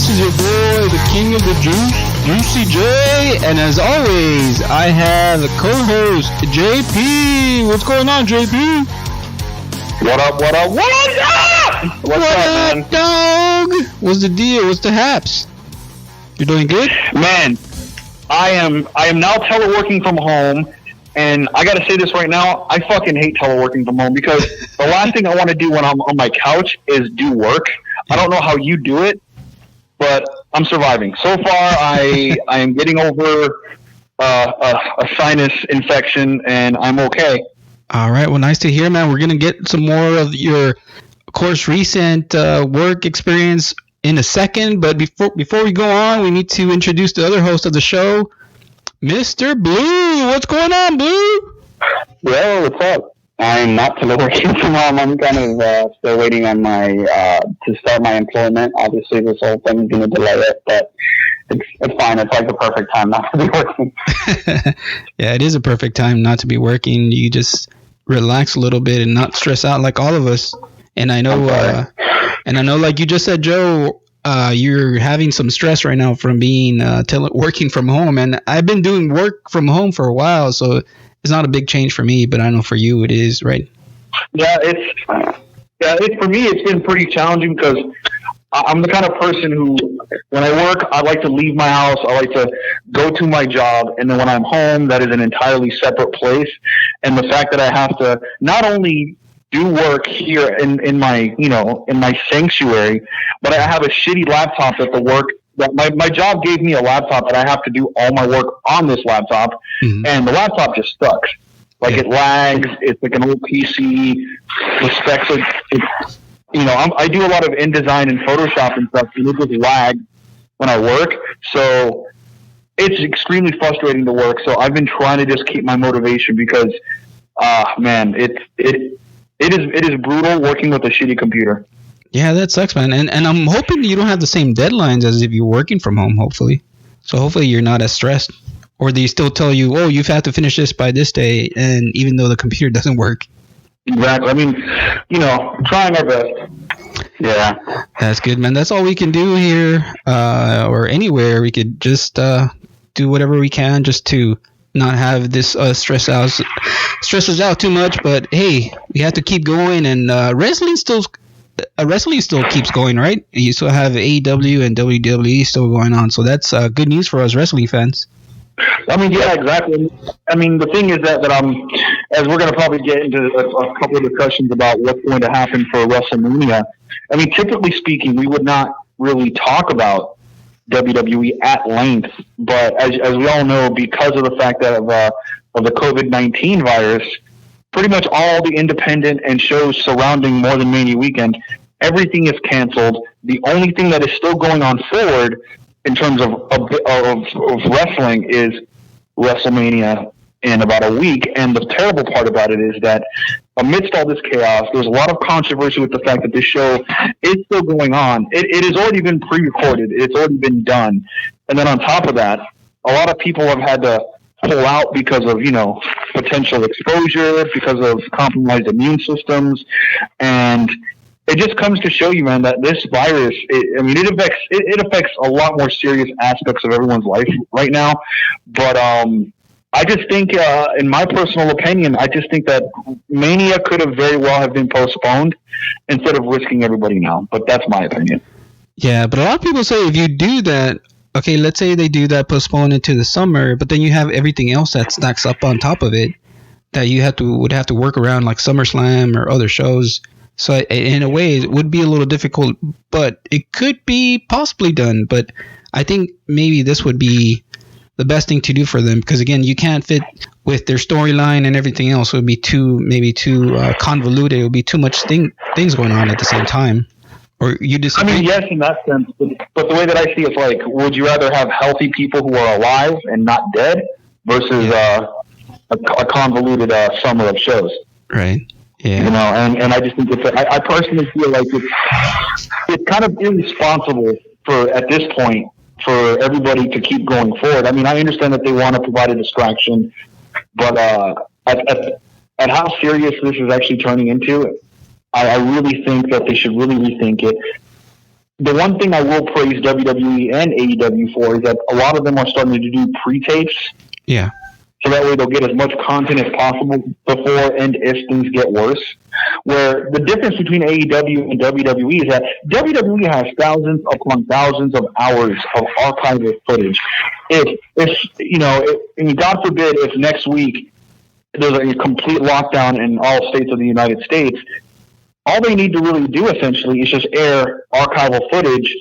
This is your boy, the king of the juice, Juicy J, and as always, I have co-host JP. What's going on, JP? What up? What's up, man? Dog? What's the deal? What's the haps? You doing good? Man, I am now teleworking from home, and I gotta say this right now, I fucking hate teleworking from home because the last thing I want to do when I'm on my couch is do work. I don't know how you do it, but I'm surviving. So far, I am getting over a sinus infection, and I'm okay. All right. Well, nice to hear, man. We're going to get some more of your, of course, recent work experience in a second. But before we go on, we need to introduce the other host of the show, Mr. Blue. What's going on, Blue? Well, what's up? I'm not teleworking from home. I'm kind of still waiting on my to start my employment. Obviously, this whole thing is going to delay it, but it's fine. It's like the perfect time not to be working. Yeah, it is a perfect time not to be working. You just relax a little bit and not stress out like all of us. And I know, like you just said, Joe, you're having some stress right now from being working from home. And I've been doing work from home for a while, so it's not a big change for me, but I know for you it is, right? Yeah, it's for me. It's been pretty challenging because I'm the kind of person who, when I work, I like to leave my house. I like to go to my job, and then when I'm home, that is an entirely separate place. And the fact that I have to not only do work here in my sanctuary, but I have a shitty laptop at the work. My job gave me a laptop, and I have to do all my work on this laptop, and the laptop just sucks. Like it lags. It's like an old PC. The specs are. I do a lot of InDesign and Photoshop and stuff, and it just lags when I work. So it's extremely frustrating to work. So I've been trying to just keep my motivation because, man, it is brutal working with a shitty computer. Yeah, that sucks, man. And I'm hoping you don't have the same deadlines as if you're working from home, hopefully. So hopefully you're not as stressed. Or they still tell you, oh, you have to finish this by this day, and even though the computer doesn't work. Exactly. I mean, trying our best. Yeah. That's good, man. That's all we can do here or anywhere. We could just do whatever we can just to not have this stress us out too much. But hey, we have to keep going, and wrestling still keeps going, right? You still have AEW and WWE still going on, so that's good news for us wrestling fans. I mean, yeah, exactly. I mean, the thing is that as we're going to probably get into a couple of discussions about what's going to happen for WrestleMania. I mean, typically speaking, we would not really talk about WWE at length, but as we all know, because of the fact that of the COVID-19 virus, pretty much all the independent and shows surrounding More Than Mania weekend, everything is canceled. The only thing that is still going on forward in terms of wrestling is WrestleMania in about a week. And the terrible part about it is that amidst all this chaos, there's a lot of controversy with the fact that this show is still going on. It has already been pre-recorded. It's already been done. And then on top of that, a lot of people have had to pull out because of, potential exposure, because of compromised immune systems. And it just comes to show you, man, that this virus, it affects a lot more serious aspects of everyone's life right now. But I just think, in my personal opinion, I just think that Mania could have very well have been postponed instead of risking everybody now. But that's my opinion. Yeah, but a lot of people say if you do that, okay, let's say they do that, postpone it to the summer, but then you have everything else that stacks up on top of it that you would have to work around, like SummerSlam or other shows. So in a way, it would be a little difficult, but it could be possibly done. But I think maybe this would be the best thing to do for them because, again, you can't fit with their storyline and everything else. It would be too convoluted. It would be too much things going on at the same time. Or you disagree? I mean, yes, in that sense. But the way that I see it, like, would you rather have healthy people who are alive and not dead versus a convoluted summer of shows? Right. Yeah. And I just think I personally feel like it's kind of irresponsible at this point for everybody to keep going forward. I mean, I understand that they want to provide a distraction, but at how serious this is actually turning into, I really think that they should really rethink it. the one thing I will praise WWE and AEW for is that a lot of them are starting to do pre-tapes. Yeah. So that way they'll get as much content as possible before and if things get worse. Where the difference between AEW and WWE is that WWE has thousands upon thousands of hours of archival footage. If God forbid, if next week there's a complete lockdown in all states of the United States, all they need to really do essentially is just air archival footage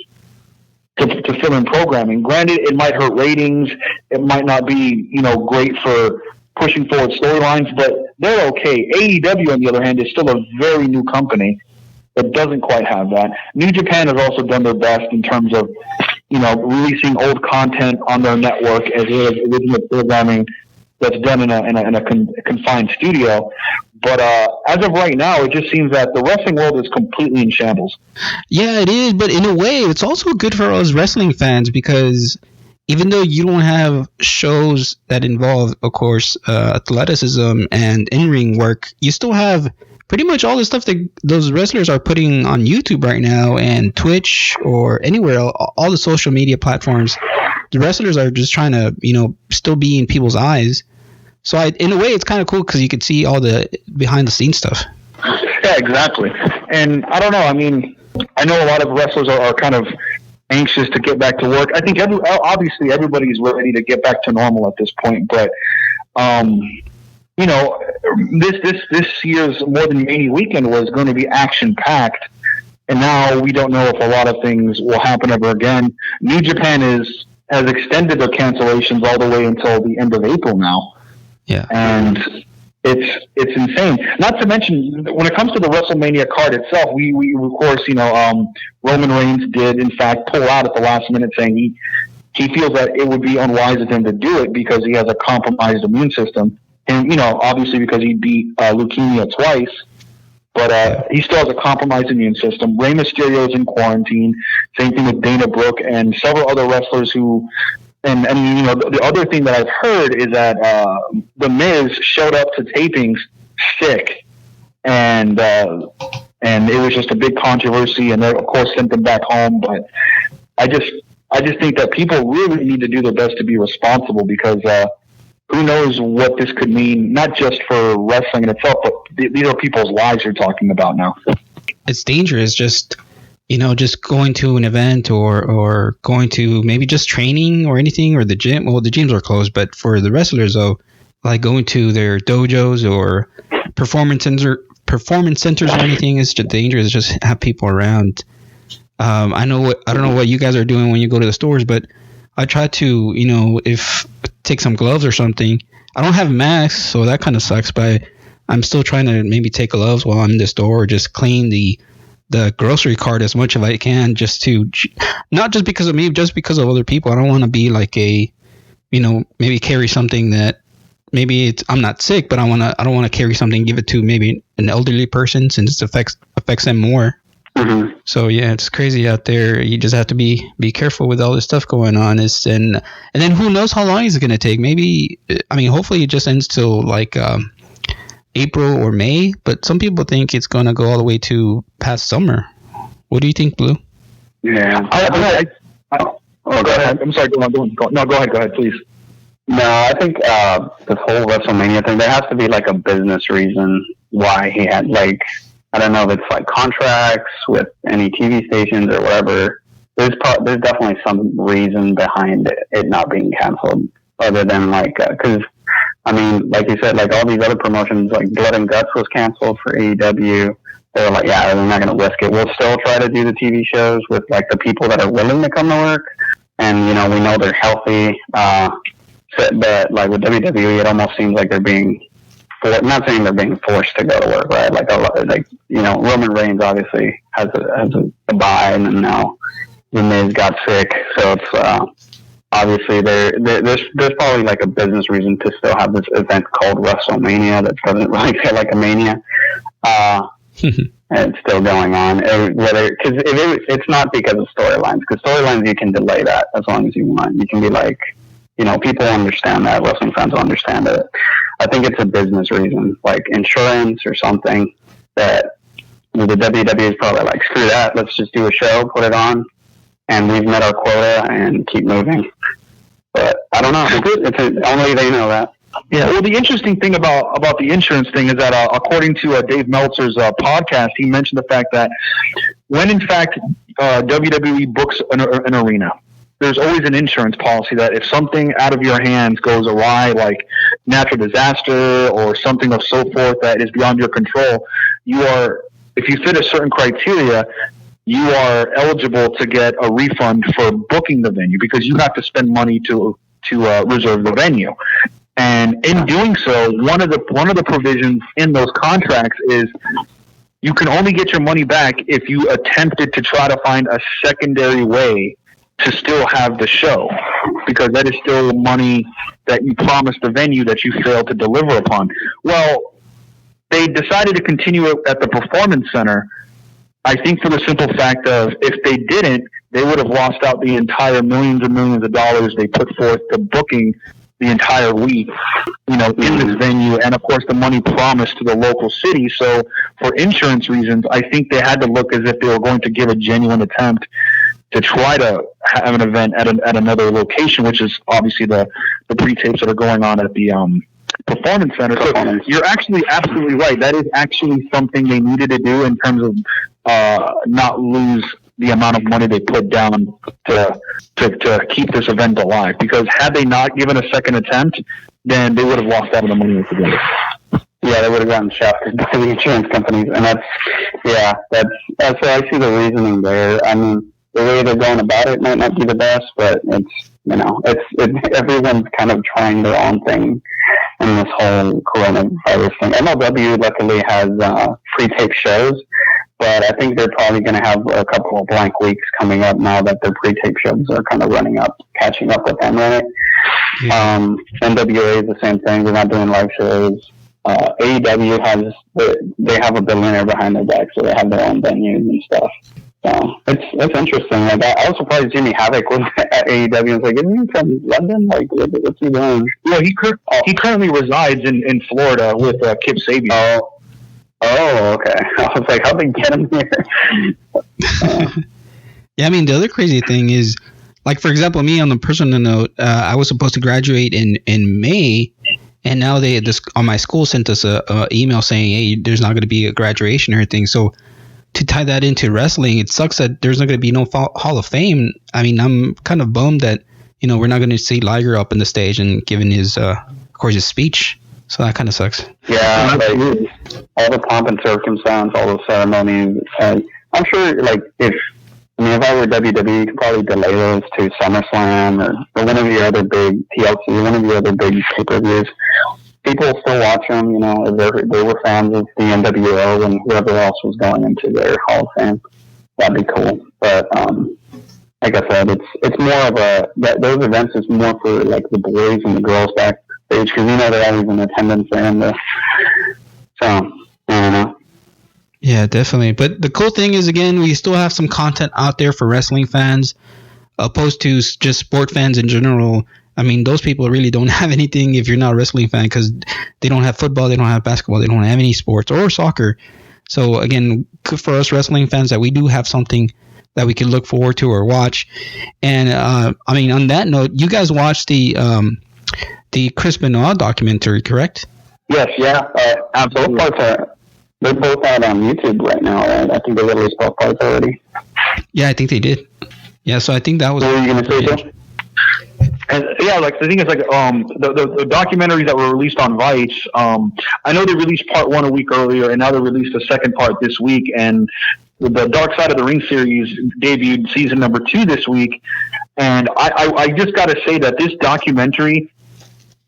to fill in programming. Granted, it might hurt ratings. It might not be, great for pushing forward storylines, but they're okay. AEW, on the other hand, is still a very new company that doesn't quite have that. New Japan has also done their best in terms of, releasing old content on their network as well as original programming that's done in a confined studio. But as of right now, it just seems that the wrestling world is completely in shambles. Yeah, it is. But in a way, it's also good for us wrestling fans because even though you don't have shows that involve, of course, athleticism and in-ring work, you still have pretty much all the stuff that those wrestlers are putting on YouTube right now and Twitch or anywhere, all the social media platforms. The wrestlers are just trying to, still be in people's eyes. So in a way, it's kind of cool because you could see all the behind-the-scenes stuff. Yeah, exactly. And I don't know. I mean, I know a lot of wrestlers are kind of anxious to get back to work. I think obviously everybody's ready to get back to normal at this point. But, this year's More Than Mania weekend was going to be action-packed. And now we don't know if a lot of things will happen ever again. New Japan has extended their cancellations all the way until the end of April now. Yeah, and it's insane. Not to mention, when it comes to the WrestleMania card itself, we of course, Roman Reigns did in fact pull out at the last minute, saying he feels that it would be unwise of him to do it because he has a compromised immune system, and obviously because he beat leukemia twice, but he still has a compromised immune system. Rey Mysterio is in quarantine. Same thing with Dana Brooke and several other wrestlers who. And the other thing that I've heard is that The Miz showed up to tapings sick, and it was just a big controversy, and they of course sent him back home. But I just think that people really need to do their best to be responsible because who knows what this could mean, not just for wrestling in itself, but these are people's lives you're talking about now. It's dangerous. Just going to an event or going to maybe just training or anything or the gym. Well, the gyms are closed, but for the wrestlers, though, like going to their dojos or performance centers or anything is just dangerous. Just have people around. I don't know what you guys are doing when you go to the stores, but I try to, take some gloves or something. I don't have masks, so that kind of sucks, but I'm still trying to maybe take gloves while I'm in the store or just clean the grocery cart as much as I can, just to, not just because of me, just because of other people. I don't want to be like maybe carry something that maybe I'm not sick, but I don't want to carry something, give it to maybe an elderly person since it affects them more. Mm-hmm. So yeah, it's crazy out there. You just have to be careful with all this stuff going on. And then who knows how long it's going to take? Maybe, hopefully it just ends till like, April or May, but some people think it's going to go all the way to past summer. What do you think, Blue? Yeah. Go ahead. I'm sorry. Go on. No, go ahead, please. No, I think this whole WrestleMania thing, there has to be like a business reason why he had, like, I don't know if it's like contracts with any TV stations or whatever. There's definitely some reason behind it not being canceled other than like, because like you said, like all these other promotions, like Blood and Guts was canceled for AEW. They were like, yeah, we're not going to risk it. We'll still try to do the TV shows with like the people that are willing to come to work. And, we know they're healthy. But like with WWE, it almost seems like they're being, not saying they're being forced to go to work, right? Like, Roman Reigns obviously has a bye, and then now The Miz got sick. So it's, obviously, there's probably like a business reason to still have this event called WrestleMania that doesn't really feel like a mania, and it's still going on. Because it's not because of storylines. Because storylines you can delay that as long as you want. You can be like, people understand that. Wrestling fans will understand it. I think it's a business reason, like insurance or something that the WWE is probably like, screw that, let's just do a show, put it on, and we've met our quota and keep moving. But I don't know. Only they know that. Yeah. Well, the interesting thing about the insurance thing is that according to Dave Meltzer's podcast, he mentioned the fact that when in fact WWE books an arena, there's always an insurance policy that if something out of your hands goes awry, like natural disaster or something of so forth that is beyond your control, if you fit a certain criteria, you are eligible to get a refund for booking the venue because you have to spend money to reserve the venue. And in doing so, one of the provisions in those contracts is you can only get your money back if you attempted to try to find a secondary way to still have the show, because that is still money that you promised the venue that you failed to deliver upon. Well, they decided to continue it at the Performance Center, I think for the simple fact of if they didn't, they would have lost out the entire millions and millions of dollars they put forth to booking the entire week, in this venue, and of course the money promised to the local city. So for insurance reasons, I think they had to look as if they were going to give a genuine attempt to try to have an event at another location, which is obviously the pre-tapes that are going on at the Performance Center. So you're actually absolutely right. That is actually something they needed to do in terms of not lose the amount of money they put down to keep this event alive. Because had they not given a second attempt, then they would have lost out on the money altogether. Yeah, they would have gotten shafted by the insurance companies, and that's so I see the reasoning there. I mean, the way they're going about it might not be the best, but it's everyone's kind of trying their own thing in this whole coronavirus thing. MLW luckily has pre-tape shows, but I think they're probably going to have a couple of blank weeks coming up now that their pre-tape shows are kind of catching up with them, right? Yeah. NWA is the same thing. They're not doing live shows. AEW they have a billionaire behind their back, so they have their own venues and stuff. So it's interesting. Like I was surprised Jimmy Havoc was at AEW. It's like, isn't he from London? Like, what's he doing? Well, he currently resides in Florida with Kip Sabian. Oh, okay. I was like, how'd they get him here? Yeah, I mean, the other crazy thing is, like, for example, me on the personal note, I was supposed to graduate in May, and now they on my school sent us a email saying, hey, there's not going to be a graduation or anything. So to tie that into wrestling, it sucks that there's not going to be no Hall of Fame. I mean, I'm kind of bummed that, we're not going to see Liger up on the stage and giving his, of course, his speech. So that kind of sucks. Yeah, like all the pomp and circumstance, all the ceremonies. I'm sure, like, if I were WWE, you could probably delay those to SummerSlam or one of your other big TLC, one of your other big pay-per-views. People still watch them, if they were fans of the NWO and whoever else was going into their Hall of Fame. That'd be cool. But like I said, it's more of those events is more for like the boys and the girls backstage because they're always in attendance and so I don't know. Yeah, definitely. But the cool thing is, again, we still have some content out there for wrestling fans, opposed to just sport fans in general. I mean, those people really don't have anything if you're not a wrestling fan because they don't have football, they don't have basketball, they don't have any sports or soccer. So, again, good for us wrestling fans that we do have something that we can look forward to or watch. And, I mean, on that note, you guys watched the Chris Benoit documentary, correct? Yes, yeah. Absolutely. They're both out on YouTube right now, right? I think they released both parts already. Yeah, I think they did. Yeah, so I think that was... What were you going to say, Joe? And yeah, like the thing is, like the documentaries that were released on Vice. I know they released part 1 a week earlier, and now they released the second part this week. And the Dark Side of the Ring series debuted season number 2 this week. And I just got to say that this documentary,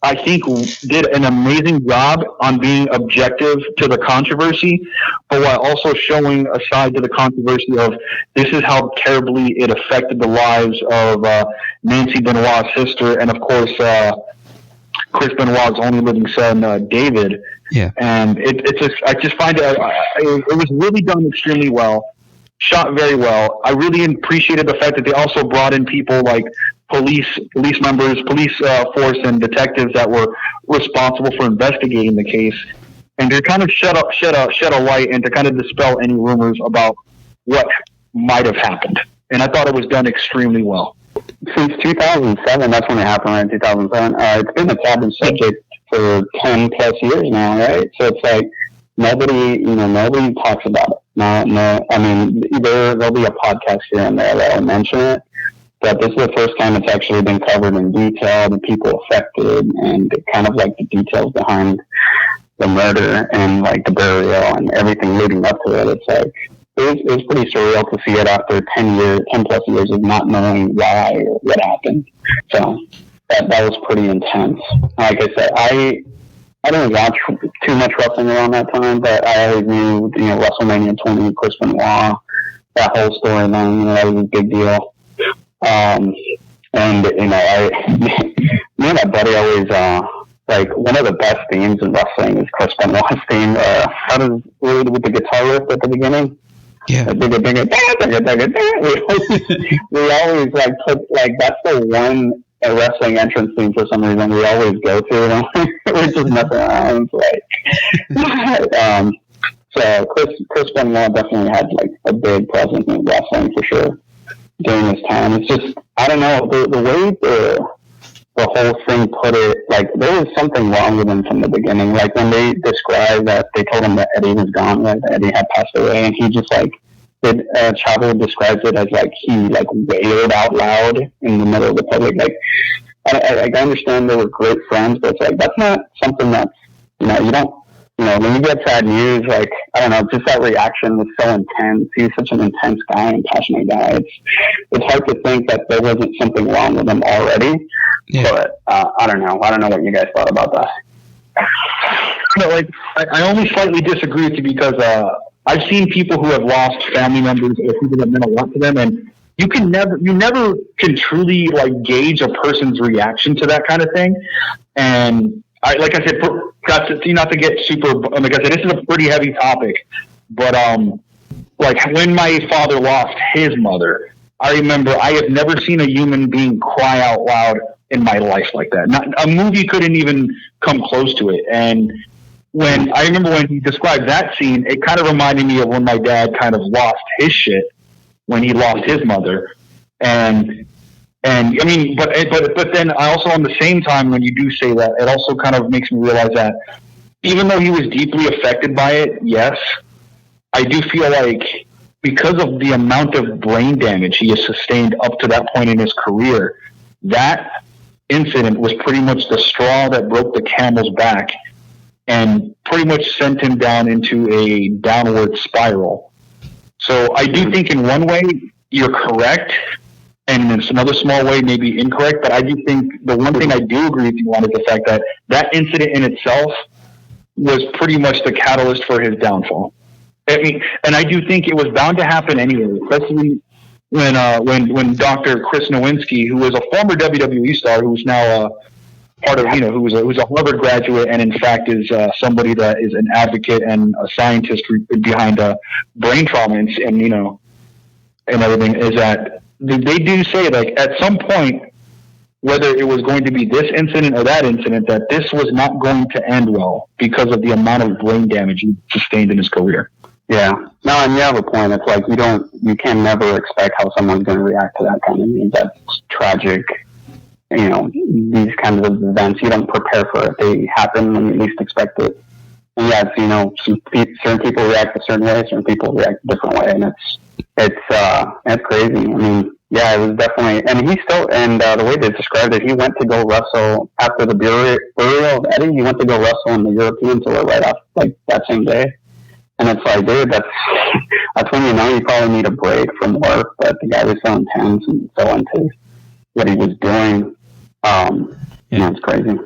I think, did an amazing job on being objective to the controversy, but while also showing a side to the controversy of this is how terribly it affected the lives of Nancy Benoit's sister and, of course, Chris Benoit's only living son, David. Yeah. And I just find it was really done extremely well, shot very well. I really appreciated the fact that they also brought in people like police members, police force, and detectives that were responsible for investigating the case. and to kind of shed a light and to kind of dispel any rumors about what might have happened. And I thought it was done extremely well. Since 2007, that's when it happened, right? 2007. It's been a taboo subject for 10 plus years now, right? So it's like nobody talks about it. No. I mean, there'll be a podcast here and there that'll mention it, but this is the first time it's actually been covered in detail, the people affected, and kind of like the details behind the murder and like the burial and everything leading up to it. It's like it was pretty surreal to see it after 10 plus years of not knowing why or what happened. So that was pretty intense. Like I said, I didn't watch too much wrestling around that time, but I always knew, WrestleMania 20, Chris Benoit, that whole storyline, that was a big deal. And, me and my buddy always, like, one of the best themes in wrestling is Chris Benoit's theme. With the guitar riff at the beginning? Yeah. We always, like, put, like, that's the one wrestling entrance theme for some reason we always go to. We're just messing around. So Chris Benoit definitely had, like, a big presence in wrestling for sure during this time. It's just, I don't know, the way the whole thing put it, like, there was something wrong with him from the beginning. Like, when they described that, they told him that Eddie was gone, right? That Eddie had passed away, and he just, like, Chavo describes it as, like, he, like, wailed out loud in the middle of the public. Like, I understand they were great friends, but it's like, that's not something that's, you don't, when you get sad news, like, I don't know, just that reaction was so intense. He's such an intense guy and passionate guy. It's hard to think that there wasn't something wrong with him already. Yeah. But I don't know. I don't know what you guys thought about that. I only slightly disagree with you because I've seen people who have lost family members or people that meant a lot to them, and you never can truly, like, gauge a person's reaction to that kind of thing. And like I said, not to get super, like I said, this is a pretty heavy topic, but like when my father lost his mother, I remember I have never seen a human being cry out loud in my life like that. Not a movie couldn't even come close to it. And I remember when he described that scene, it kind of reminded me of when my dad kind of lost his shit when he lost his mother. And I mean, but then I also, on the same time, when you do say that, it also kind of makes me realize that even though he was deeply affected by it, yes, I do feel like because of the amount of brain damage he has sustained up to that point in his career, that incident was pretty much the straw that broke the camel's back and pretty much sent him down into a downward spiral. So I do think in one way you're correct, and in another small way maybe incorrect, but I do think the one thing I do agree with you on is the fact that that incident in itself was pretty much the catalyst for his downfall. I mean, and I do think it was bound to happen anyway, especially when Dr. Chris Nowinski, who was a former WWE star, who's now part of, who's a Harvard graduate, and in fact is somebody that is an advocate and a scientist behind brain trauma and everything, is that they do say, like, at some point, whether it was going to be this incident or that incident, that this was not going to end well because of the amount of brain damage he sustained in his career. Yeah. No, and you have a point. It's like you can never expect how someone's going to react to that kind of news. That's tragic. These kinds of events, you don't prepare for it. They happen when you least expect it. And yeah, it's, certain people react a certain way, certain people react a different way, and it's crazy. I mean, yeah, it was definitely, and he still, and the way they described it, he went to go wrestle after the burial of Eddie. He went to go wrestle in the European tour right off, like, that same day. And it's like, dude, that's when you probably need a break from work. But the guy was so intense and so into what he was doing. It's crazy.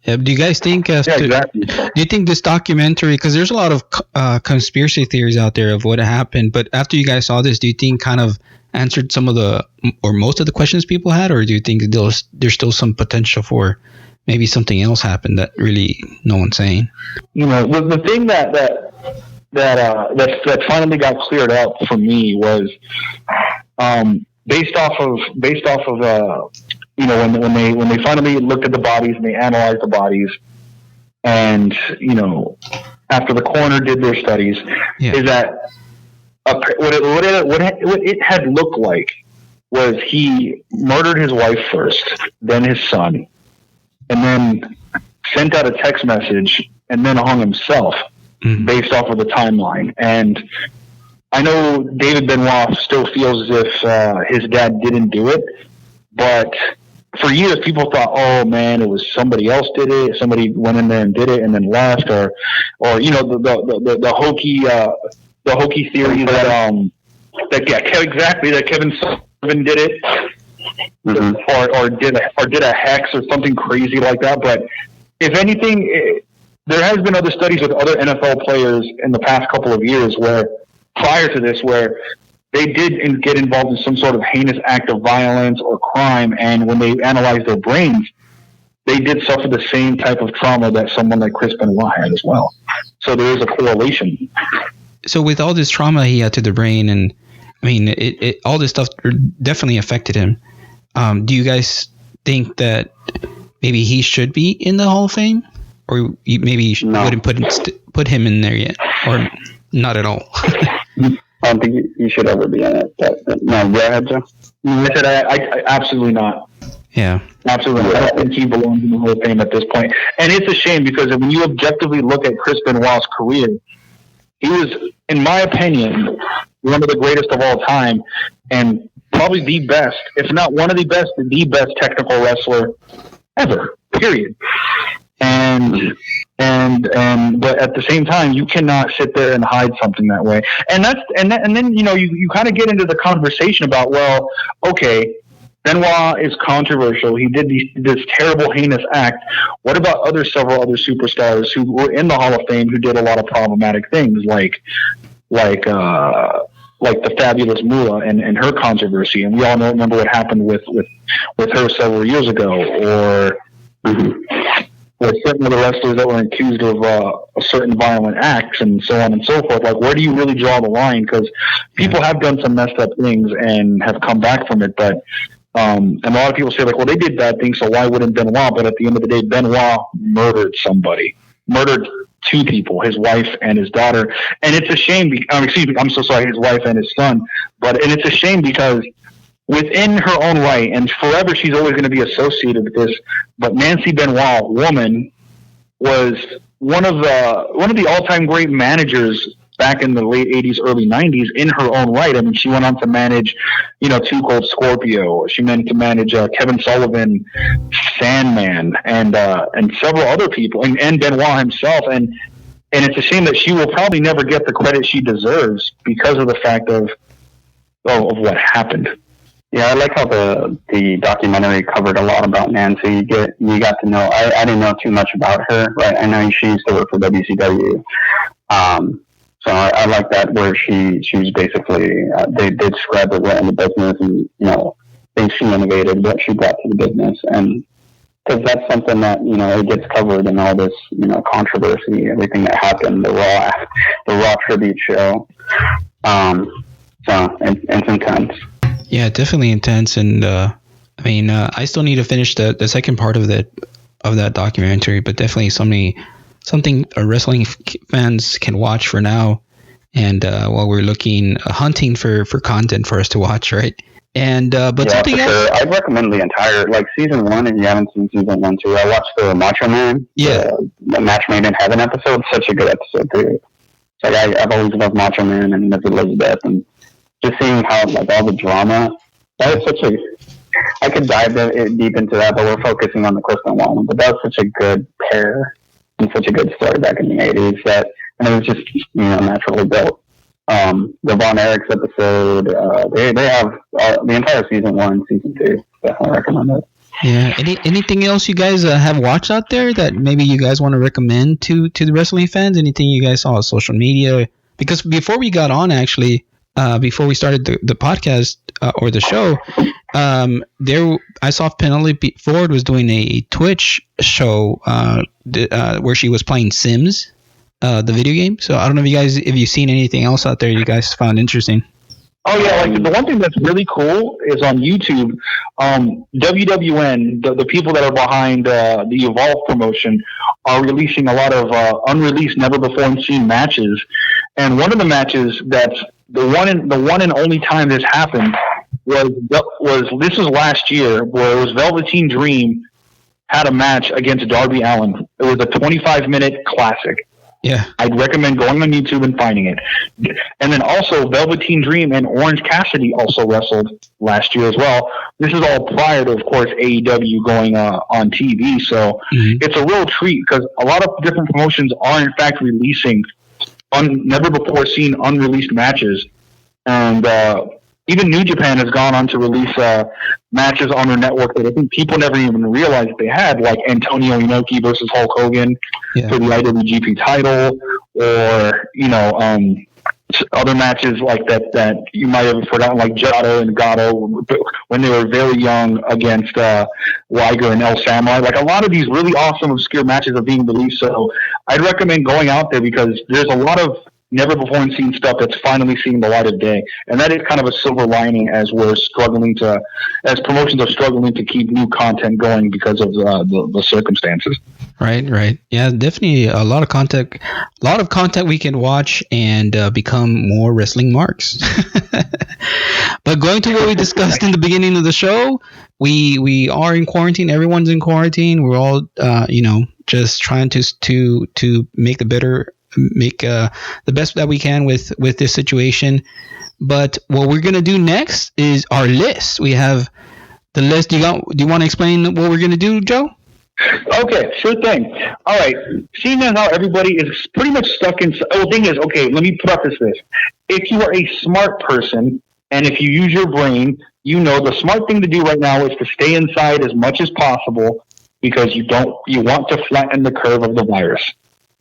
Yeah, do you guys think? Exactly. Do you think this documentary? Because there's a lot of conspiracy theories out there of what happened. But after you guys saw this, do you think kind of answered some of the or most of the questions people had, or do you think there's still some potential for maybe something else happened that really no one's saying? The thing that finally got cleared up for me was based off of when they finally looked at the bodies and they analyzed the bodies, and after the coroner did their studies, is that what it had looked like was he murdered his wife first, then his son, and then sent out a text message and then hung himself based off of the timeline. And I know David Benoit still feels as if his dad didn't do it, but for years people thought, oh man, it was somebody else did it. Somebody went in there and did it and then left, or the hokey theory that Kevin Sullivan did it, or did a hex or something crazy like that. But if anything, there has been other studies with other NFL players in the past couple of years where prior to this, where they did get involved in some sort of heinous act of violence or crime, and when they analyzed their brains, they did suffer the same type of trauma that someone like Chris Benoit had as well. So there is a correlation. So with all this trauma he had to the brain, and I mean, it all this stuff definitely affected him. Do you guys think that maybe he should be in the Hall of Fame, or maybe you wouldn't put him in there yet, or not at all? I don't think you should ever be in it. No, go ahead, Joe. I said I absolutely not. Yeah. Absolutely. I don't think he belongs in the Hall of Fame at this point. And it's a shame because when you objectively look at Chris Benoit's career, he was, in my opinion, one of the greatest of all time, and probably the best, if not one of the best technical wrestler ever, period. But at the same time, you cannot sit there and hide something that way. And then you kind of get into the conversation about, well, okay, Benoit is controversial. He did this terrible, heinous act. What about several other superstars who were in the Hall of Fame who did a lot of problematic things, like the Fabulous Moolah and her controversy? And we all remember what happened with her several years ago, or certain other wrestlers that were accused of certain violent acts and so on and so forth. Like, where do you really draw the line? Because people have done some messed up things and have come back from it, but and a lot of people say, like, well, they did bad things, so why wouldn't Benoit? But at the end of the day, Benoit murdered two people, his wife and his daughter. And it's a shame. I'm so sorry, his wife and his son. And it's a shame because within her own right, and forever she's always going to be associated with this, but Nancy Benoit, woman, was one of the all-time great managers back in the late 80s, early 90s in her own right. I mean, she went on to manage, Too Cold Scorpio. She meant to manage Kevin Sullivan, Sandman, and several other people, and Benoit himself. And it's a shame that she will probably never get the credit she deserves because of the fact of what happened. Yeah, I like how the documentary covered a lot about Nancy. You got to know. I didn't know too much about her, right? I know she used to work for WCW. So I like that, where she was basically, they described her in the business, and, things she innovated, what she brought to the business. And because that's something that, it gets covered in all this, controversy, everything that happened, the Raw tribute show. So it's intense. Yeah, definitely intense. And, I still need to finish the second part of that documentary, but definitely something wrestling fans can watch for now, and while we're hunting for content for us to watch, right? And but something else, sure. I'd recommend the entire season 1 if you haven't seen season 1 too. I watched the Macho Man, the Match Made in Heaven episode. Such a good episode too. It's like I've always loved Macho Man and Miss Elizabeth, and just seeing how all the drama. That was such a. I could dive deep into that, but we're focusing on the Chris Benoit one. But that was such a good pair. And such a good story back in the 80s and it was just, naturally built. The Von Erichs episode, they have the entire season 1, season 2. Definitely recommend it. Yeah. Anything else you guys have watched out there that maybe you guys want to recommend to the wrestling fans? Anything you guys saw on social media? Because before we got on, actually, before we started the podcast or the show, I saw Penelope Ford was doing a Twitch show where she was playing Sims, the video game. So I don't know if you've seen anything else out there you guys found interesting. Oh yeah, like the one thing that's really cool is on YouTube, WWN, the people that are behind the Evolve promotion, are releasing a lot of unreleased, never before seen matches, and one of the matches that's the one and only time this happened was this was last year, where it was Velveteen Dream had a match against Darby Allin. It was a 25-minute classic. Yeah, I'd recommend going on YouTube and finding it. And then also Velveteen Dream and Orange Cassidy also wrestled last year as well. This is all prior to, of course, AEW going on TV. So it's a real treat because a lot of different promotions are in fact releasing never before seen unreleased matches. And even New Japan has gone on to release matches on their network that I think people never even realized they had, like Antonio Inoki versus Hulk Hogan for the IWGP title, or other matches like that you might have forgotten, like Jado and Gato when they were very young against Liger and El Samurai. Like a lot of these really awesome obscure matches are being released. So I'd recommend going out there because there's a lot of never before seen stuff that's finally seeing the light of day, and that is kind of a silver lining as promotions are struggling to keep new content going because of the circumstances. Right. Yeah, definitely a lot of content we can watch and become more wrestling marks. But going to what we discussed in the beginning of the show, we are in quarantine. Everyone's in quarantine. We're all just trying to make the best that we can with this situation. But what we're gonna do next is our list. We have the list. Do you want to explain what we're gonna do, Joe? Okay, sure thing. All right. Seeing as how everybody is pretty much stuck in. The thing is, okay, let me preface this. If you are a smart person and if you use your brain, the smart thing to do right now is to stay inside as much as possible because you want to flatten the curve of the virus.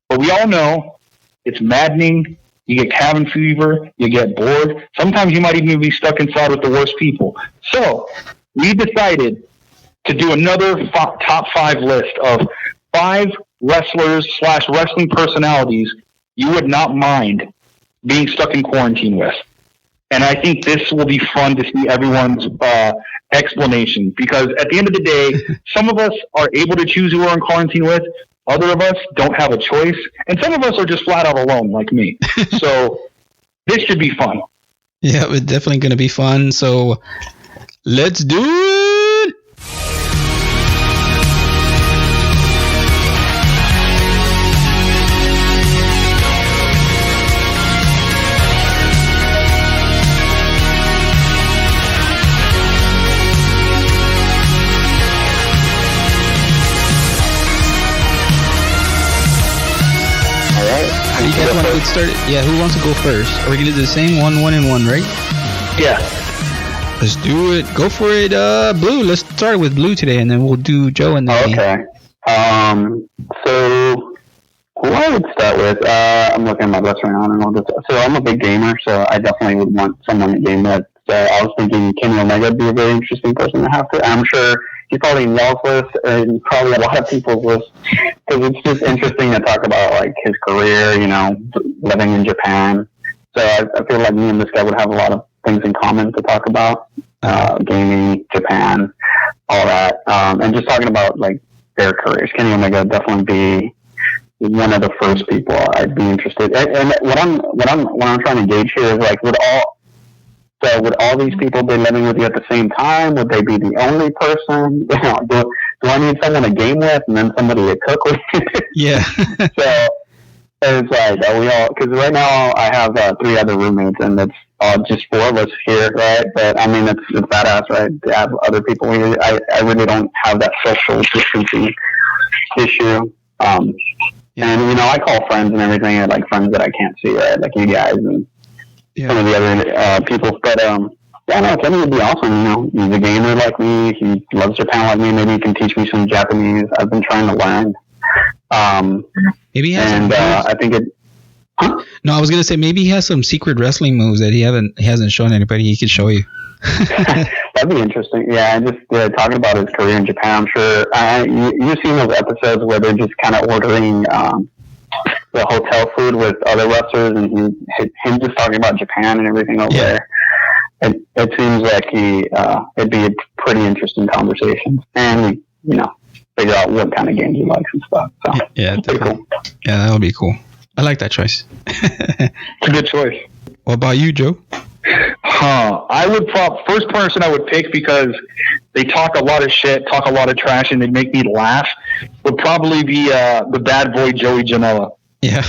But we all know it's maddening. You get cabin fever. You get bored. Sometimes you might even be stuck inside with the worst people. So we decided to do another top 5 list of 5 wrestlers/wrestling personalities you would not mind being stuck in quarantine with. And I think this will be fun to see everyone's explanation, because at the end of the day, some of us are able to choose who we're in quarantine with. Other of us don't have a choice. And some of us are just flat out alone, like me. So this should be fun. Yeah, it's definitely going to be fun. So let's do it. You guys want to get started? Yeah, who wants to go first? Are we going to do the same 1, 1, and 1, right? Yeah. Let's do it. Go for it, Blue. Let's start with Blue today, and then we'll do Joe and then Okay. So who I would start with, I'm looking at my list right now. I don't know this. So I'm a big gamer, so I definitely would want someone to game with. So I was thinking Kenny Omega would be a very interesting person to have to. I'm sure he's probably in y'all's list and probably a lot of people's list, because it's just interesting to talk about like his career, living in Japan. So I feel like me and this guy would have a lot of things in common to talk about, gaming, Japan, all that, and just talking about like their careers. Kenny Omega would definitely be one of the first people I'd be interested. And what I'm trying to gauge here is like, would all these people be living with you at the same time? Would they be the only person? Do I need someone to game with and then somebody to cook with? Yeah. So it's like, because right now I have 3 other roommates, and it's just 4 of us here, right? But I mean, it's badass, right? To have other people here. I really don't have that social distancing issue. And I call friends and everything, and like friends that I can't see, right? Like you guys and some of the other people. But Kenny would be awesome. He's a gamer like me. He loves Japan like me. Maybe he can teach me some Japanese. I've been trying to learn. Maybe he has I think it. Huh? No, I was gonna say maybe he has some secret wrestling moves that he hasn't shown anybody. He could show you. That'd be interesting. Yeah, and just talking about his career in Japan. I'm sure you've seen those episodes where they're just kind of ordering the hotel food with other wrestlers, and him just talking about Japan and everything over there. it seems like it'd be a pretty interesting conversation, and figure out what kind of games he likes and stuff. So yeah, definitely. Cool. Yeah, that would be cool. I like that choice. It's a good choice. What about you, Joe? I would first person I would pick, because they talk a lot of shit, talk a lot of trash, and they make me laugh, would probably be the bad boy Joey Janela. Yeah.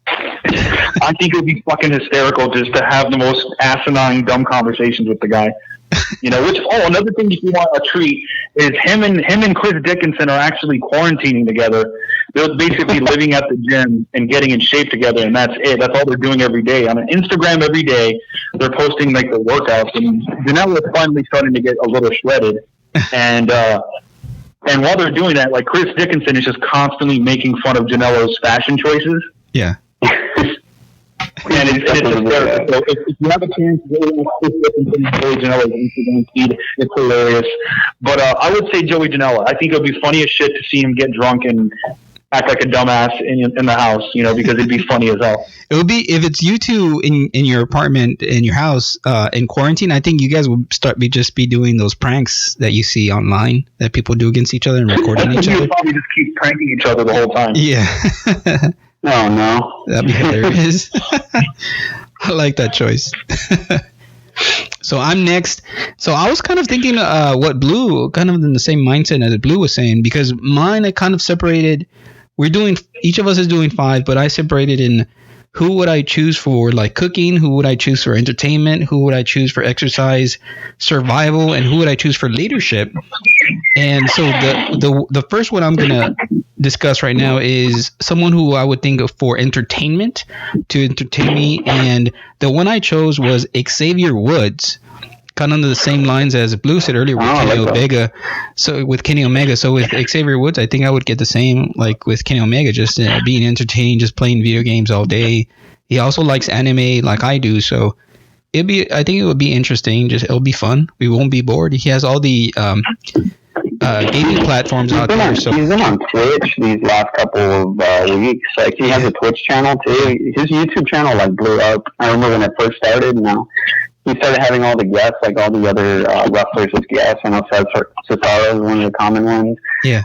I think it would be fucking hysterical just to have the most asinine, dumb conversations with the guy. Another thing, if you want a treat, is him and Chris Dickinson are actually quarantining together. They're basically living at the gym and getting in shape together, and that's it. That's all they're doing every day. On Instagram every day, they're posting like the workouts, and Janela is finally starting to get a little shredded. And while they're doing that, like, Chris Dickinson is just constantly making fun of Janelo's fashion choices. Yeah. And it's hysterical. So if you have a chance to go to Chris Dickinson, Joey Janela's Instagram feed, it's hilarious. But I would say Joey Janela. I think it would be funny as shit to see him get drunk and act like a dumbass in the house, because it'd be funny as hell. It would be, if it's you two in your apartment, in your house, in quarantine, I think you guys would just be doing those pranks that you see online that people do against each other and recording each other. You would probably just keep pranking each other the whole time. Yeah. Oh, no. That'd be hilarious. I like that choice. So I'm next. So I was kind of thinking what Blue, kind of in the same mindset as Blue was saying, because mine, I kind of separated. Each of us is doing 5, but I separated in who would I choose for like cooking, who would I choose for entertainment, who would I choose for exercise, survival, and who would I choose for leadership. And so the first one I'm going to discuss right now is someone who I would think of for entertainment, to entertain me. And the one I chose was Xavier Woods, kind of under the same lines as Blue said earlier with Kenny Omega. So with Kenny Omega, so with Xavier Woods, I think I would get the same like with Kenny Omega, just being entertained, just playing video games all day. He also likes anime like I do, so I think it would be interesting. It'll be fun. We won't be bored. He has all the gaming platforms out there. He's been on Twitch these last couple of weeks. Like, he has a Twitch channel too. His YouTube channel like blew up. I remember when it first started. Now he started having all the guests, like all the other wrestlers as guests. I know Cesaro is one of the common ones. Yeah.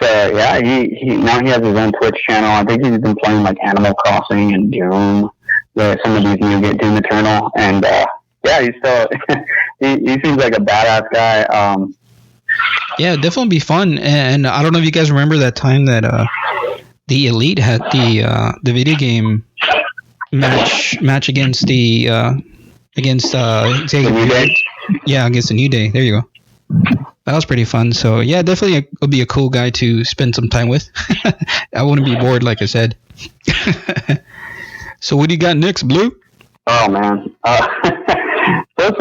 So yeah, he now he has his own Twitch channel. I think he's been playing like Animal Crossing and Doom, some of these new Doom Eternal, and yeah, he's still he seems like a badass guy. Yeah, definitely be fun. And I don't know if you guys remember that time that the Elite had the video game match against Xavier. Yeah, against the New Day. There you go. That was pretty fun. So yeah, definitely would be a cool guy to spend some time with. I wouldn't be bored, like I said. So what do you got next, Blue? Oh man, this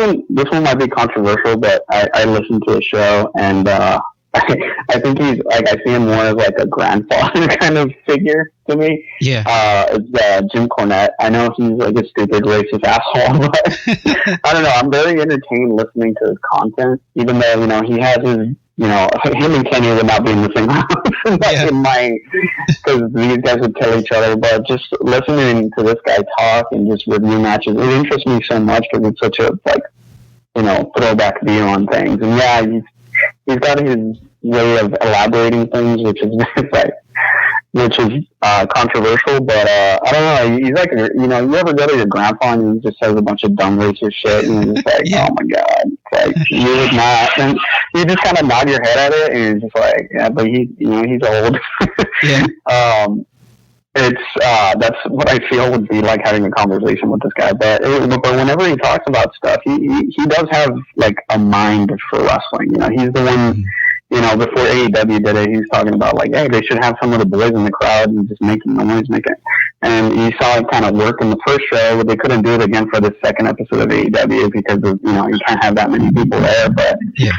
one might be controversial, but I listened to a show, and I think he's like, I see him more as like a grandfather kind of figure to me. Yeah. It's Jim Cornette. I know he's like a stupid racist asshole, but I don't know. I'm very entertained listening to his content, even though he has his. Him and Kenny would not be in the same house because these guys would kill each other. But just listening to this guy talk and just review matches, it interests me so much because it's such a throwback view on things. And yeah, he's got his way of elaborating things, which is controversial. But I don't know. He's like, you ever go to your grandpa and he just says a bunch of dumb racist shit, and you're just like, oh my god, like you would not. And you just kind of nod your head at it, and you're just like, yeah, but he's old. Yeah. That's what I feel would be like having a conversation with this guy. But whenever he talks about stuff, he does have like a mind for wrestling. He's the one. Before AEW did it, he was talking about like, hey, they should have some of the boys in the crowd and just making noise, and you saw it kind of work in the first show, but they couldn't do it again for the second episode of AEW because of you can't have that many people there. But yeah.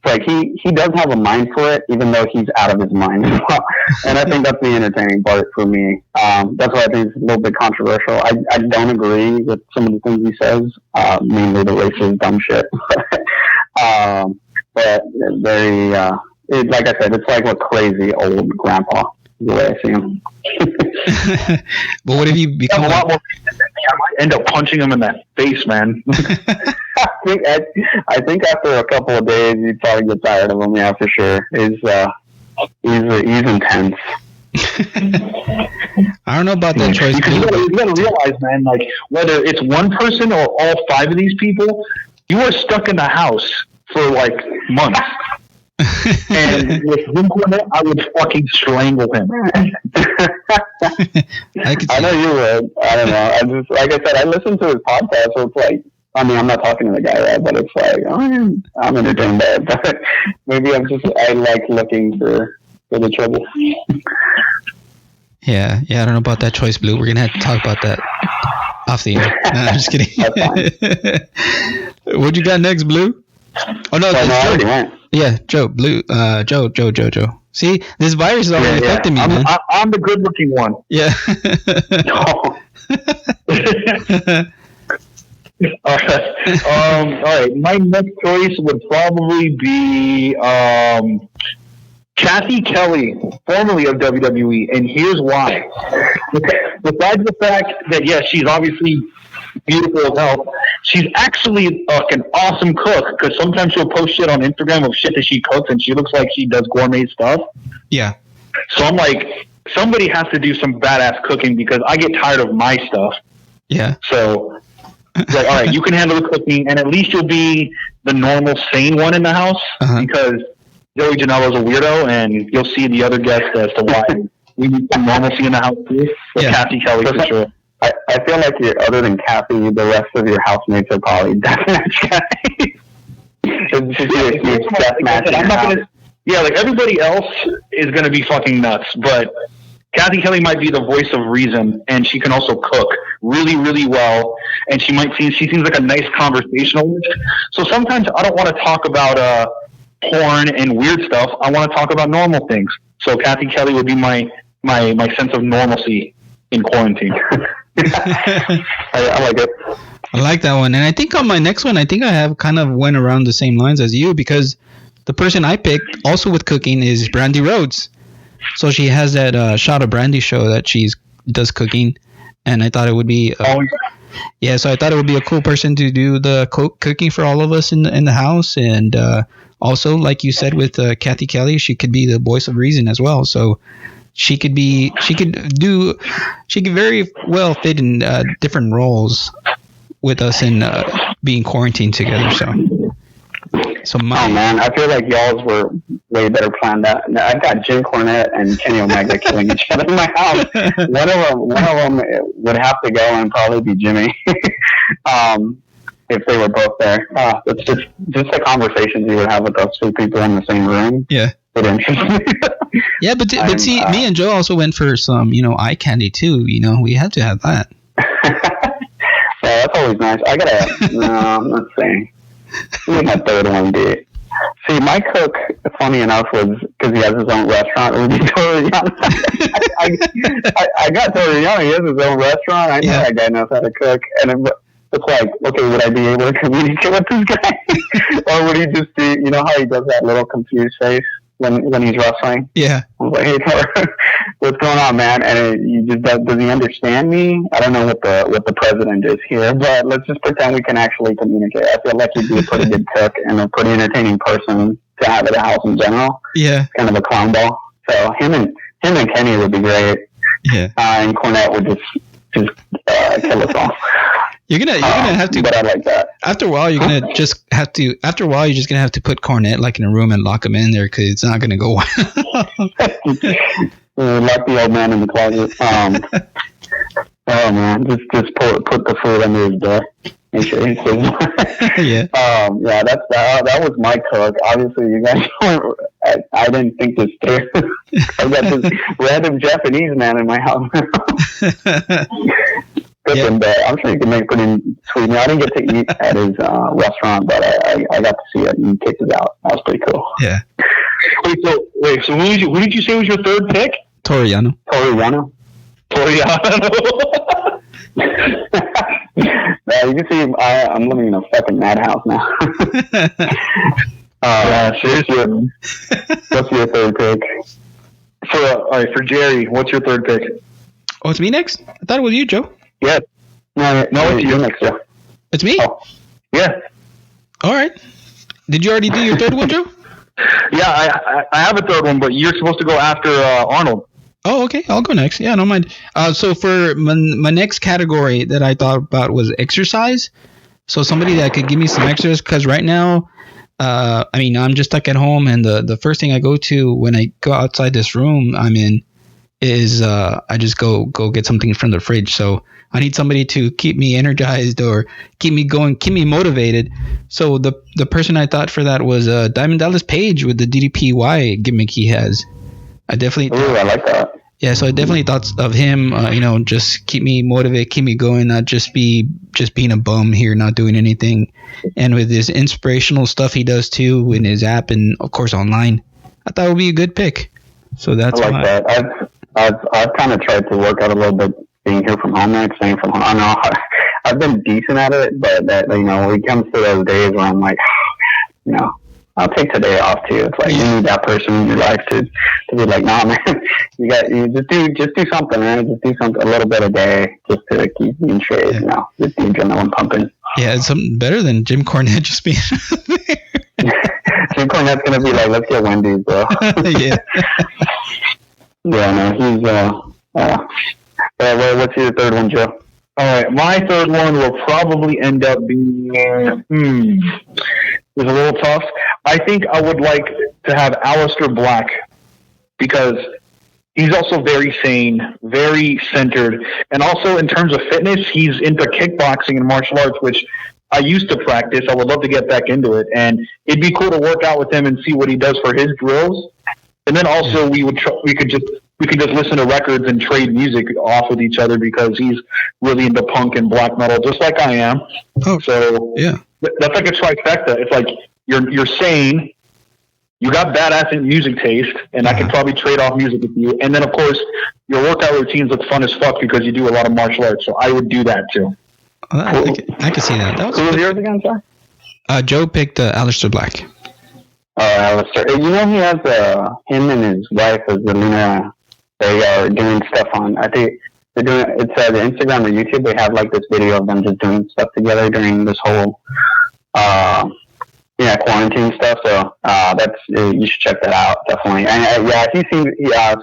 Like he does have a mind for it, even though he's out of his mind as well. And I think that's the entertaining part for me. That's why I think it's a little bit controversial. I don't agree with some of the things he says, mainly the racist dumb shit. But very, like I said, it's like a crazy old grandpa, the way I see him. But what if you become a lot more I might end up punching him in that face, man. I think after a couple of days, you'd probably get tired of him. Yeah, for sure. He's intense. I don't know about that choice. Because you gotta realize, man, like whether it's one person or all 5 of these people, you are stuck in the house for like months. And with Jim Cornette, I would fucking strangle him. I know you would. I don't know. I just, like I said, I listen to his podcast, so it's like, I mean, I'm not talking to the guy, right? But it's like, I'm entertained by it. But maybe I like looking for the trouble. Yeah, I don't know about that choice, Blue. We're gonna have to talk about that off the air. No, I'm just kidding. What you got next, Blue? Oh no, I already went. Yeah, Joe, Blue, Joe. See, this virus is already affecting me, man. I'm the good-looking one. Yeah. All right. My next choice would probably be Kathy Kelly, formerly of WWE, and here's why. Besides the fact that, yes, she's obviously beautiful as hell, she's actually an awesome cook, because sometimes she'll post shit on Instagram of shit that she cooks, and she looks like she does gourmet stuff. Yeah. So I'm like, somebody has to do some badass cooking, because I get tired of my stuff. Yeah. So, it's like, all right, you can handle the cooking, and at least you'll be the normal, sane one in the house, because Joey Janela's a weirdo, and you'll see the other guests as to why we need some normalcy in the house too. But Kathy Kelly for sure. I feel like other than Kathy, the rest of your housemates are probably deathmatch guys. Like everybody else is gonna be fucking nuts, but Kathy Kelly might be the voice of reason, and she can also cook really, really well. And she seems like a nice conversationalist. So sometimes I don't want to talk about porn and weird stuff. I want to talk about normal things. So Kathy Kelly would be my sense of normalcy in quarantine. I like it. I like that one. And I think on my next one, I think I have kind of went around the same lines as you, because the person I picked also with cooking is Brandy Rhodes. So she has that Shot of Brandy show that she does cooking, and I thought it would be so I thought it would be a cool person to do the cooking for all of us in the house. And also, like you said with Kathy Kelly, she could be the voice of reason as well. So she could very well fit in different roles with us in being quarantined together. So man, I feel like y'all's were way better planned out. I've got Jim Cornette and Kenny Omega killing each other in my house. One of them would have to go and probably be Jimmy. If they were both there. It's just the conversations you would have with those two people in the same room. Yeah. It interests me. Yeah, but see, me and Joe also went for some, eye candy too. We had to have that. Yeah, that's always nice. Let's see. Who my third one be? See, my cook, funny enough, was because he has his own restaurant. It would be Toriano. I got Toriano. He has his own restaurant. I know that guy knows how to cook. And it's like, okay, would I be able to communicate with this guy? Or would he just be, how he does that little confused face when he's wrestling? Yeah. I was like, hey, Tor, what's going on, man? And does he understand me? I don't know what the president is here, but let's just pretend we can actually communicate. I feel like he'd be a pretty good cook and a pretty entertaining person to have at the house in general. Yeah. Kind of a clown ball. So him and Kenny would be great. Yeah. And Cornette would just kill us all. You're gonna have to. But I like that. After a while, you're just gonna have to put Cornette like in a room and lock him in there, because it's not gonna go well. Lock the old man in the closet. Oh man, just put the food under his door. Make sure he says. Yeah. That was my cook. Obviously, you guys. I didn't think this through. I've got this random Japanese man in my house. And, I'm sure you can make pretty sweet meal. I didn't get to eat at his restaurant, but I got to see it and he kicked it out. That was pretty cool. Yeah. Wait, so who did you say was your third pick? Toriano. You can see I'm living in a fucking madhouse now. Seriously. What's your third pick? For Jerry, what's your third pick? Oh, it's me next? I thought it was you, Joe. Yeah, No, it's you next year. It's me? Oh. Yeah. All right. Did you already do your third one, Joe? Yeah, I have a third one, but you're supposed to go after Arnold. Oh, okay. I'll go next. Yeah, I don't mind. So for my next category that I thought about was exercise. So somebody that could give me some exercise, because right now, I'm just stuck at home, and the first thing I go to when I go outside this room I'm in is I just go get something from the fridge. So I need somebody to keep me energized or keep me going, keep me motivated. So the person I thought for that was Diamond Dallas Page with the DDPY gimmick he has. I like that. Yeah, so I definitely thought of him, just keep me motivated, keep me going, not just being a bum here, not doing anything. And with his inspirational stuff he does too in his app and of course online, I thought it would be a good pick. So that's I like that. I've kind of tried to work out a little bit being here from home now, staying from home. I know I've been decent at it, but that, when it comes to those days where I'm like, I'll take today off too. It's like you need that person in your life to be like, nah, man, you just do something, man. Just do something a little bit a day just to keep you in shape. Get the adrenaline pumping. Yeah, it's something better than Jim Cornette just being there. Jim Cornette's gonna be like, let's get Wendy's, bro. Yeah. Yeah, no, he's what's your third one, Joe? All right, my third one will probably end up being it's a little tough. I think I would like to have Aleister Black because he's also very sane, very centered, and also in terms of fitness, he's into kickboxing and martial arts, which I used to practice. I would love to get back into it, and it'd be cool to work out with him and see what he does for his drills. And then also we could just listen to records and trade music off with each other because he's really into punk and black metal, just like I am. Oh, so yeah, that's like a trifecta. It's like you're sane, you got badass music taste, and I can probably trade off music with you. And then of course your workout routines look fun as fuck because you do a lot of martial arts. So I would do that too. Oh, I can see that. Who was yours again, sir? Joe picked Aleister Black. Aleister. He has him and his wife as the Luna. They are doing stuff on. I think they're doing. It's the Instagram or YouTube. They have like this video of them just doing stuff together during this whole, quarantine stuff. So you should check that out definitely. And he seems.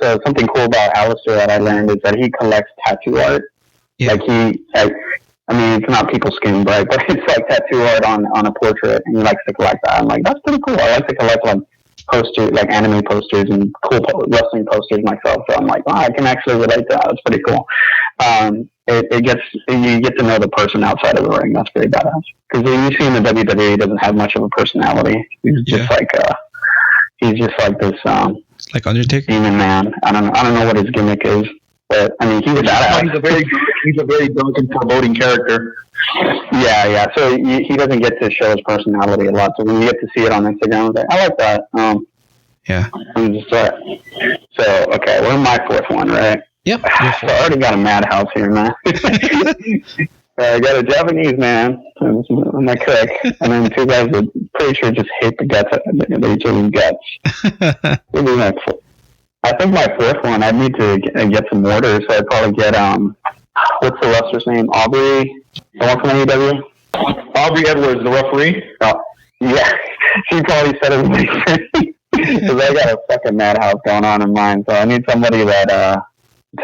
So something cool about Aleister that I learned is that he collects tattoo art. Yeah. It's not people's skin, right? But it's like tattoo art on a portrait, and he likes to collect that. I'm like, that's pretty cool. I like to collect like posters, like anime posters and cool wrestling posters myself. So I'm like, I can actually relate to that. That's pretty cool. You get to know the person outside of the ring. That's pretty badass. Because when you see in the WWE, he doesn't have much of a personality. He's just like this like Undertaker demon man. I don't know what his gimmick is. But he was badass. He's a very dark and foreboding character. Yeah. So he doesn't get to show his personality a lot. So when you get to see it on Instagram, it's like, I like that. Yeah. So okay, we're my fourth one, right? Yep. So I already got a madhouse here, man. I got a Japanese man, my cook, and then two guys that pretty sure just hate the guts of each other's guts. We'll do next. I think my fourth one, I'd need to get some orders, so I'd probably get, what's the wrestler's name? Aubrey? The one from AEW? Aubrey Edwards, the referee? Oh, yeah. She probably said it was because I got a fucking madhouse going on in mine, so I need somebody that is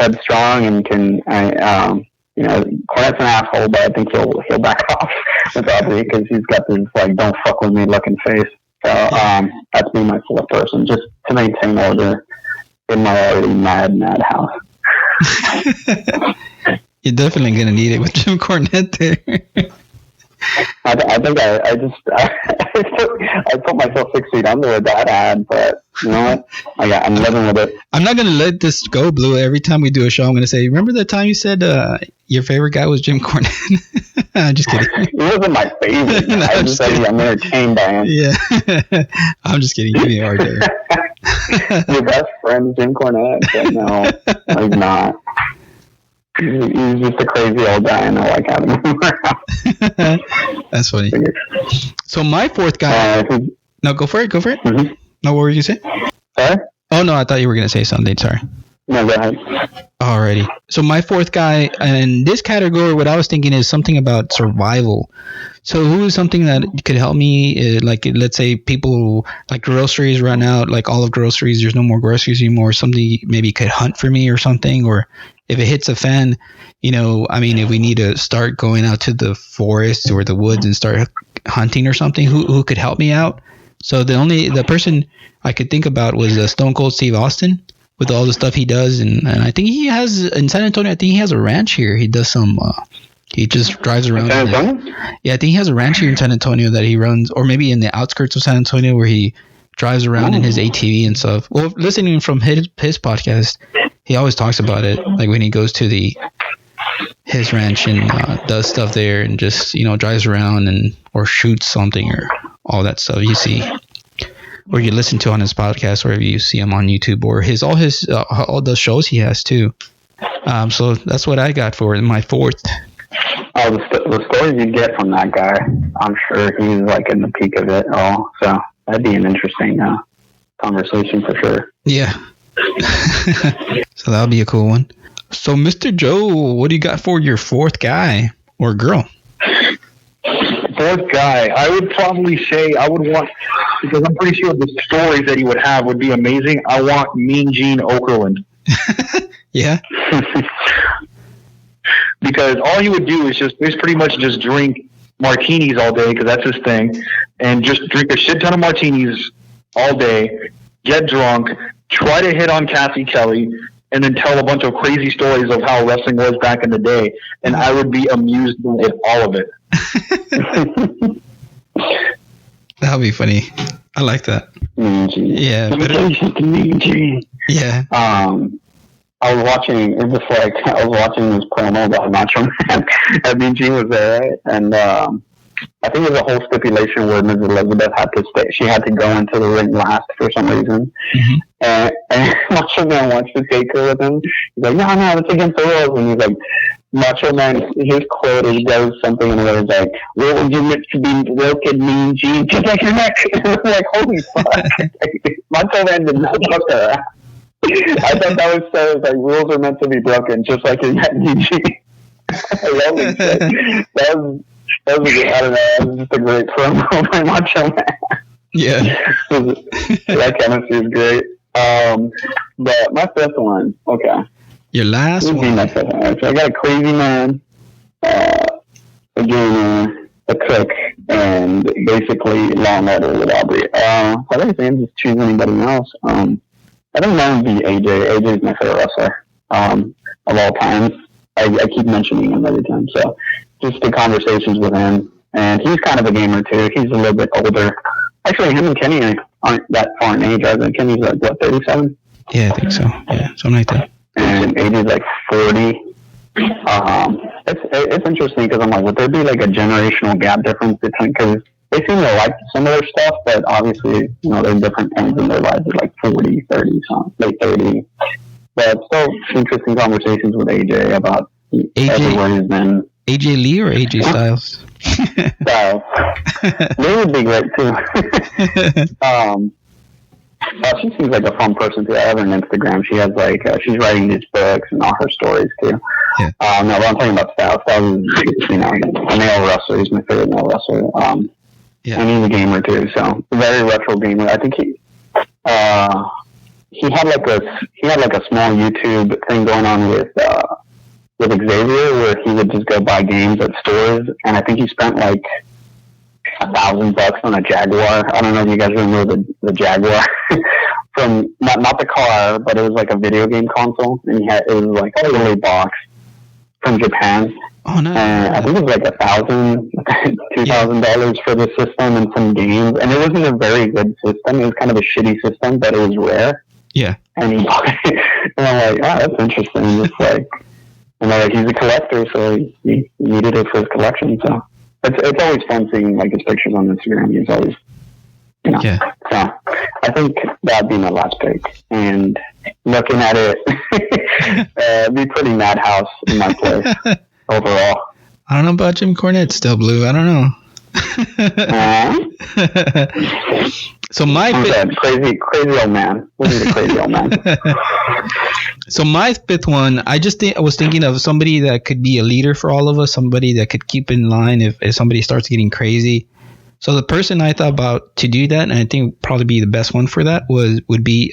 headstrong and can, Cornette's an asshole, but I think he'll back off with Aubrey because he's got this, like, don't fuck with me looking face. So that's me, my fourth person, just to maintain order in my already madhouse. You're definitely gonna need it with Jim Cornette there. I think I put myself 6 feet under with that ad, but you know what? I'm living with it. I'm not gonna let this go, Blue. Every time we do a show, I'm gonna say, remember the time you said your favorite guy was Jim Cornette? I'm just kidding. He wasn't my favorite. No, I just said I'm entertained by him. Yeah. I'm just kidding. Give me a hard there. Your best friend Jim Cornette? But no, he's not. He's just a crazy old guy, and I like having him around. That's funny. So my fourth guy. No, go for it. Mm-hmm. No, what were you going to say? Sorry? Oh, no, I thought you were going to say something. Sorry. No, go ahead. Alrighty. So my fourth guy in this category, what I was thinking is something about survival. So who is something that could help me? Like, let's say people like groceries run out, like all of groceries, there's no more groceries anymore. Somebody maybe could hunt for me or something, or if it hits a fan, if we need to start going out to the forest or the woods and start hunting or something, who could help me out? So the person I could think about was Stone Cold Steve Austin, with all the stuff he does, and I think he has in San Antonio. I think he has a ranch here. He does some. He just drives around. San Antonio? Yeah, I think he has a ranch here in San Antonio that he runs, or maybe in the outskirts of San Antonio where he drives around in his ATV and stuff. Well, listening from his podcast, he always talks about it, like when he goes to his ranch and does stuff there, and just drives around or shoots something or all that stuff you see. Or you listen to on his podcast, or if you see him on YouTube, or all the shows he has too. So that's what I got for my fourth. Oh, the stories you get from that guy, I'm sure he's like in the peak of it all. So that'd be an interesting conversation for sure. Yeah. So that'll be a cool one. So, Mr. Joe, what do you got for your fourth guy or girl? Fourth guy, I would probably say I would want, because I'm pretty sure the stories that he would have would be amazing. I want Mean Gene Okerlund. Yeah. Because all he would do is pretty much just drink martinis all day, because that's his thing, and just drink a shit ton of martinis all day, get drunk, try to hit on Cassie Kelly, and then tell a bunch of crazy stories of how wrestling was back in the day, and I would be amused with all of it. That would be funny. I like that. Yeah. Yeah. I was watching this promo about Macho Man. I mean, Gene was there, right? And I think it was a whole stipulation where Ms. Elizabeth had to stay. She had to go into the ring last for some reason. Mm-hmm. And Macho Man wants to take her with him. He's like, no, it's against the rules. And he's like, Macho Man, his quote, he does something in the way like, "Where would you lips to be broken, Mean Gene? Just like your neck." Like, holy fuck. Macho Man did not fuck her. I thought that was so, like, rules are meant to be broken, just like your neck, Mean Gene. I love it. That was I don't know, that was just a great promo by Macho Man. Yeah. That chemistry is great. But my fifth one, okay. Your last one. My fifth one. So I got a crazy man, a gamer, a cook, and basically Law and Order with Aubrey. I don't think I'm just choose anybody else. I think that would be AJ. AJ is my favorite wrestler of all time. I keep mentioning him every time. So just the conversations with him. And he's kind of a gamer too. He's a little bit older. Actually, him and Kenny aren't that far in age. I think Kenny's like, what, 37? Yeah, I think so. Yeah, something like that. And AJ's like 40. It's interesting because I'm like, would there be like a generational gap difference between, because they seem to like similar stuff, but obviously, they're different points in their lives. They're like 40, 30, late 30. But still interesting conversations with AJ about everywhere he's been. AJ Lee or AJ Styles? Styles. Lee would be great too. She seems like a fun person too. I have her on Instagram. She has like, she's writing these books and all her stories too. Yeah. No, but I'm talking about Styles. Styles is, a male wrestler. He's my favorite male wrestler. Yeah. And he's a gamer too, so very retro gamer. I think he had like a small YouTube thing going on with Xavier, where he would just go buy games at stores, and I think he spent like $1,000 on a Jaguar. I don't know if you guys remember the Jaguar from not the car, but it was like a video game console, and it was like a little box from Japan. Oh no! And I think it was like $1,000, $2,000 for the system and some games, and it wasn't a very good system. It was kind of a shitty system, but it was rare. Yeah. And he bought it, and I'm like, that's interesting. Just like, he's a collector, so he needed it for his collection. So it's always fun seeing like his pictures on Instagram. He's always, Yeah. So I think that'd be my last pick. And looking at it, it'd be pretty madhouse in my place overall. I don't know about Jim Cornette still, Blue. I don't know. So my crazy old man. Who's the crazy old man? So my fifth one, I was thinking of somebody that could be a leader for all of us, somebody that could keep in line if somebody starts getting crazy. So the person I thought about to do that, and I think probably be the best one for that would be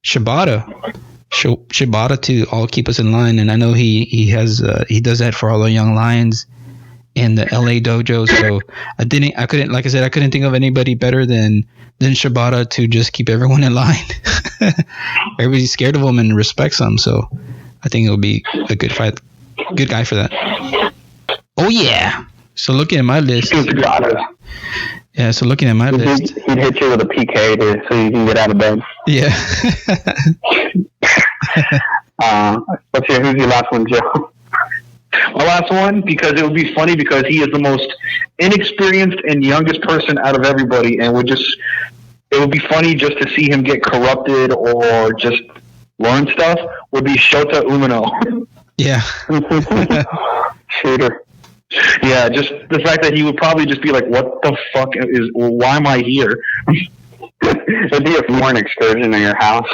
Shibata. Shibata to all keep us in line, and I know he does that for all the young lions in the LA dojo. So I couldn't think of anybody better than Shibata to just keep everyone in line. Everybody's scared of him and respects him, so I think it would be a good guy for that. Oh yeah. So looking at my list. Yeah, so looking at my list. He'd hit you with a PK so you can get out of bed. Yeah. Who's your last one, Joe? My last one, because it would be funny because he is the most inexperienced and youngest person out of everybody, and it would be funny just to see him get corrupted or just learn stuff, would be Shota Umino. Yeah. Shooter. Yeah, just the fact that he would probably just be like, what the fuck why am I here? It'd be a foreign excursion in your house.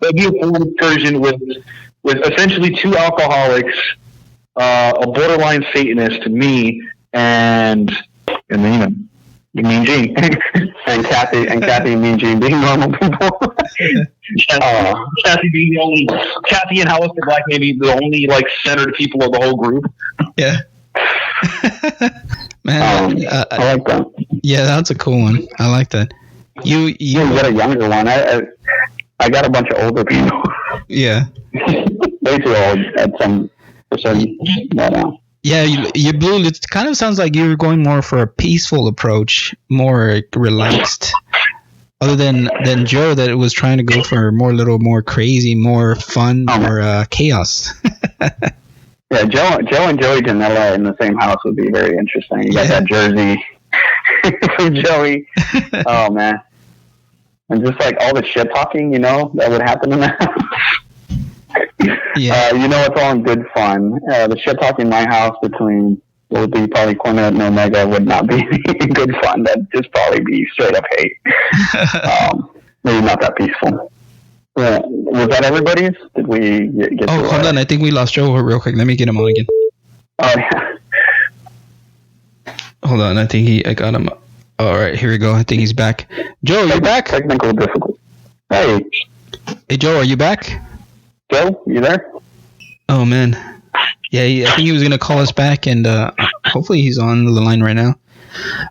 It'd be a foreign excursion with essentially two alcoholics, a borderline Satanist, me, and Mean Gene. and Kathy and Mean Gene being normal people. Kathy being the only, Kathy and Alice are like maybe the only like centered people of the whole group. Yeah. Man, I like that. Yeah, that's a cool one. I like that. You got a younger one. I got a bunch of older people. Yeah. Way too old at some percent. Yeah, you Blue. It kind of sounds like you were going more for a peaceful approach, more relaxed. Other than Joe, that was trying to go for a little more crazy, more fun, more chaos. Yeah, Joe and Joey Janela in the same house would be very interesting. You got that jersey from Joey. Oh man, and just like all the shit talking, that would happen in that house. Yeah. It's all in good fun. The shit talking in my house between what would be probably Cornet and Omega would not be good fun. That'd just probably be straight up hate. Maybe not that peaceful. Was that everybody's? Did we get hold on. I think we lost Joe real quick. Let me get him on again. Oh, yeah. Hold on. I got him. All right. Here we go. I think he's back. Joe, you're back? Technical difficulty. Hey, Joe, are you back? Joe, you there? Oh, man. Yeah, I think he was going to call us back, and hopefully he's on the line right now.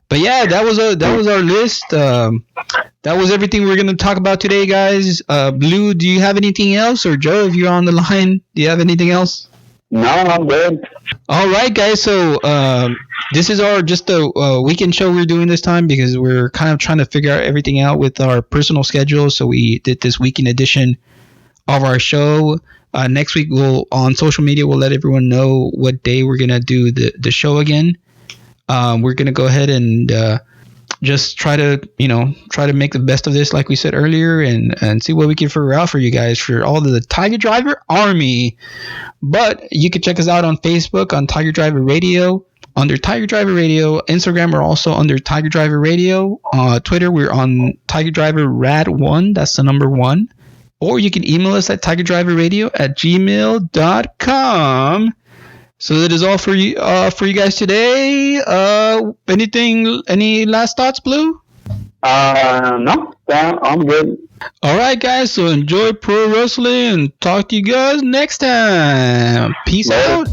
But yeah, that was our list. That was everything we're going to talk about today, guys. Blue, do you have anything else? Or Joe, if you're on the line, do you have anything else? No, I'm good. All right, guys. So this is just a weekend show we're doing this time because we're kind of trying to figure everything out with our personal schedules. So we did this weekend edition of our show. Next week, on social media, we'll let everyone know what day we're going to do the show again. We're going to go ahead and just try to make the best of this, like we said earlier, and see what we can figure out for you guys, for all of the Tiger Driver Army. But you can check us out on Facebook on Tiger Driver Radio, under Tiger Driver Radio. Instagram, we're also under Tiger Driver Radio. Twitter, we're on Tiger Driver Rad1. That's the number 1. Or you can email us at tigerdriverradio@gmail.com. So that is all for you guys today. Any last thoughts, Blue? No, I'm good. All right, guys. So enjoy pro wrestling and talk to you guys next time. Peace out.